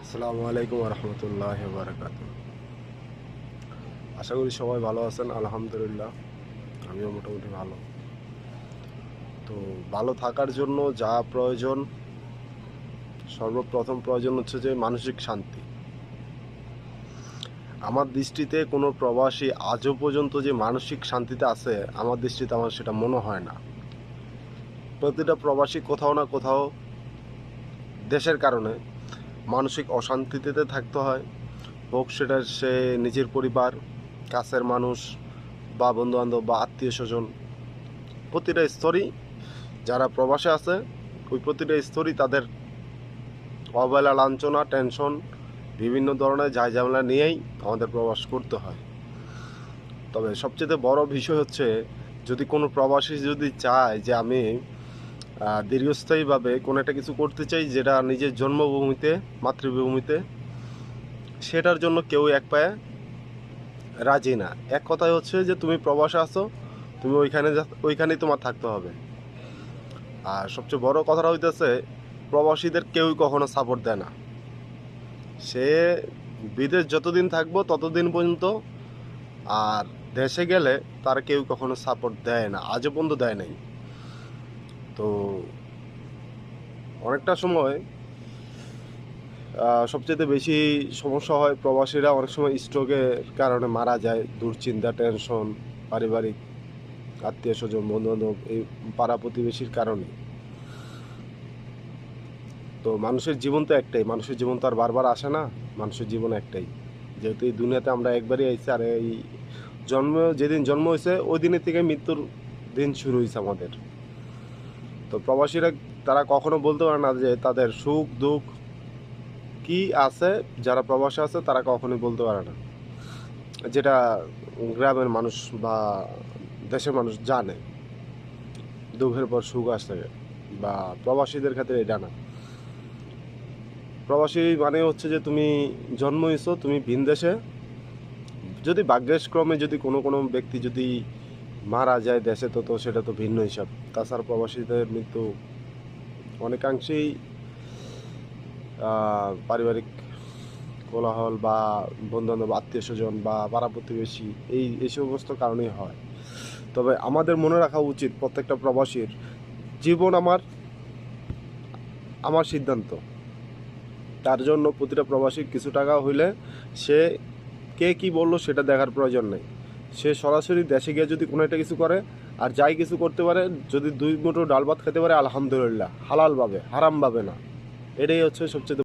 আসসালামু আলাইকুম রহমতুল্লাহ বারাকাত। আশা করি সবাই ভালো আছেন। আলহামদুলিল্লাহ, আমিও মোটামুটি ভালো। তো ভালো থাকার জন্য যা প্রয়োজন, সর্বপ্রথম প্রয়োজন হচ্ছে যে মানসিক শান্তি। আমার দৃষ্টিতে কোনো প্রবাসী আজও পর্যন্ত যে মানসিক শান্তিতে আছে, আমার দৃষ্টিতে আমার সেটা মনে হয় না। প্রতিটা প্রবাসী কোথাও না কোথাও দেশের কারণে মানসিক অশান্তিতে থাকতে হয়, হোক সেটা সে নিজের পরিবার, কাছের মানুষ বা বন্ধুবান্ধব বা আত্মীয় স্বজন। প্রতিটা স্তরই যারা প্রবাসে আছে, ওই প্রতিটা স্তরই তাদের অবহেলা, লাঞ্ছনা, টেনশন, বিভিন্ন ধরনের ঝামেলা নিয়েই আমাদের প্রবাস করতে হয়। তবে সবচেয়ে বড় বিষয় হচ্ছে, যদি কোনো প্রবাসী যদি চায় যে আমি দীর্ঘস্থায়ীভাবে কোনো একটা কিছু করতে চাই যেটা নিজের জন্মভূমিতে, মাতৃভূমিতে, সেটার জন্য কেউ এক পায়ে রাজি না। এক কথায় হচ্ছে যে তুমি প্রবাসে আছো, তুমি ওইখানেই তোমার থাকতে হবে। আর সবচেয়ে বড় কথাটা হইতেছে, প্রবাসীদের কেউই কখনো সাপোর্ট দেয় না। সে বিদেশ যতদিন থাকবো ততদিন পর্যন্ত, আর দেশে গেলে তার কেউ কখনো সাপোর্ট দেয় না, আজও পর্যন্ত দেয় নাই। তো অনেকটা সময় সবচেয়ে বেশি সমস্যা হয়, প্রবাসীরা অনেক সময় স্ট্রোকের কারণে মারা যায়। দুশ্চিন্তা, টেনশন, পারিবারিক, আত্মীয় স্বজন, বন্ধুবান্ধব, এই পাড়া প্রতিবেশীর কারণে। তো মানুষের জীবন তো একটাই, মানুষের জীবন তো আর বারবার আসে না। মানুষের জীবন একটাই, যেহেতু এই দুনিয়াতে আমরা একবারই আইছি। আর এই যেদিন জন্ম হয়েছে ওই দিনের থেকে মৃত্যুর দিন শুরু হয়েছে আমাদের। তো প্রবাসীরা তারা কখনো বলতে পারে না যে তাদের সুখ দুঃখ কি আছে। যারা প্রবাসী আছে তারা কখনোই বলতে পারে না, যেটা গ্রামের মানুষ বা দেশের মানুষ জানে। দুঃখের পর সুখ আসে, বা প্রবাসীদের ক্ষেত্রে এটা না। প্রবাসী মানে হচ্ছে যে তুমি জন্ম হয়েছো, তুমি ভিন দেশে, যদি ভাগ্যক্রমে যদি কোনো ব্যক্তি যদি মারা যায় দেশে, তো সেটা তো ভিন্ন হিসাব। তাছাড়া প্রবাসীদের মৃত্যু অনেকাংশেই পারিবারিক কোলাহল বা বন্ধুবান্ধব, আত্মীয় স্বজন বা পাড়া প্রতিবেশী, এই সমস্ত কারণেই হয়। তবে আমাদের মনে রাখা উচিত, প্রত্যেকটা প্রবাসীর জীবন আমার সিদ্ধান্ত। তার জন্য প্রতিটা প্রবাসী কিছু টাকা হইলে সে কে কি বললো সেটা দেখার প্রয়োজন নেই। সে সরাসরি দেশে গিয়ে যদি কোনো একটা কিছু করে, আর যাই কিছু করতে পারে, যদি দুই মুঠো ডাল ভাত খেতে পারে, আলহামদুলিল্লাহ, হালালভাবে, হারামভাবে না। এটাই হচ্ছে সবচেয়ে